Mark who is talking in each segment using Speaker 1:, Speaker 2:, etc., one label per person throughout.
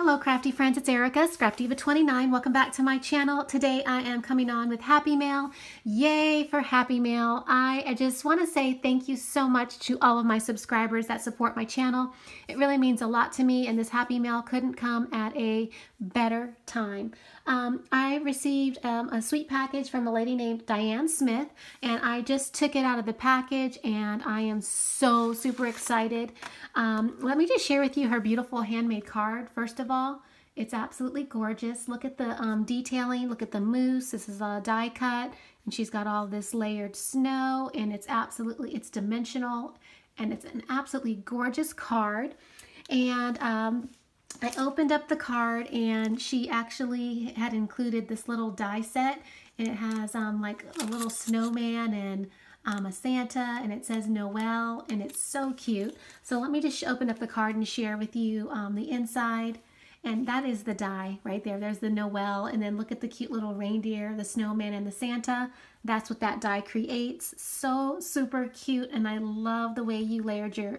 Speaker 1: Hello crafty friends, it's Erica, Scrapdiva29. Welcome back to my channel. Today I am coming on with Happy Mail. Yay for Happy Mail. I just want to say thank you so much to all of my subscribers that support my channel. It really means a lot to me, and this Happy Mail couldn't come at a better time. I received a sweet package from a lady named Diane Smith, and I just took it out of the package and I am so super excited. Let me just share with you her beautiful handmade card. First of all, it's absolutely gorgeous. Look at the detailing, look at the mousse. This is a die cut, and she's got all this layered snow, and it's dimensional, and it's an absolutely gorgeous card. And I opened up the card, and she actually had included this little die set, and it has like a little snowman and a Santa, and it says Noel, and it's so cute. So let me just open up the card and share with you the inside. And that is the die right there. There's the Noel, and then look at the cute little reindeer, the snowman, and the Santa. That's what that die creates. So super cute, and I love the way you layered your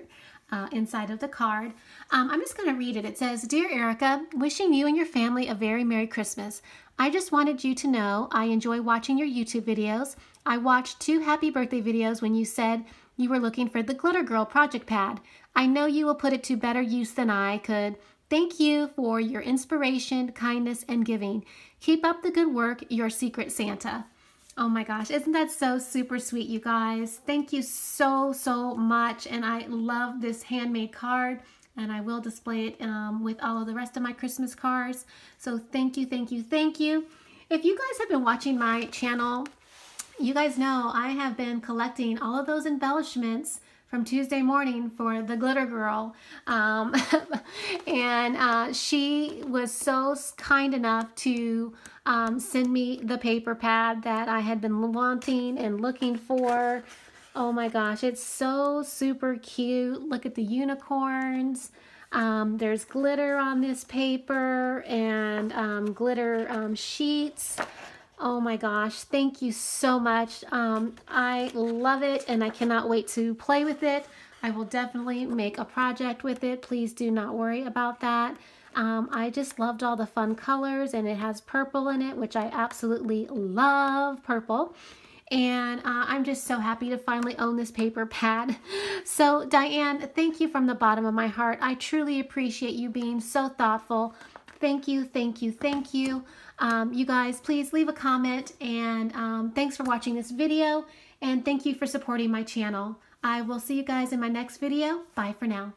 Speaker 1: inside of the card. I'm just going to read it. It says, "Dear Erica, wishing you and your family a very Merry Christmas. I just wanted you to know I enjoy watching your YouTube videos. I watched 2 happy birthday videos when you said you were looking for the Glitter Girl project pad. I know you will put it to better use than I could. Thank you for your inspiration, kindness, and giving. Keep up the good work, your Secret Santa." Oh my gosh, isn't that so super sweet, you guys? Thank you so, so much. And I love this handmade card, and I will display it with all of the rest of my Christmas cards. So thank you, thank you, thank you. If you guys have been watching my channel, you guys know I have been collecting all of those embellishments from Tuesday morning for the Glitter Girl. And she was so kind enough to send me the paper pad that I had been wanting and looking for. Oh my gosh, it's so super cute. Look at the unicorns. There's glitter on this paper and glitter sheets. Oh my gosh, thank you so much. I love it, and I cannot wait to play with it. I will definitely make a project with it. Please do not worry about that. I just loved all the fun colors, and it has purple in it, which I absolutely love purple. And I'm just so happy to finally own this paper pad. So Diane, thank you from the bottom of my heart. I truly appreciate you being so thoughtful. Thank you, thank you, thank you. You guys, please leave a comment, and thanks for watching this video, and thank you for supporting my channel. I will see you guys in my next video. Bye for now.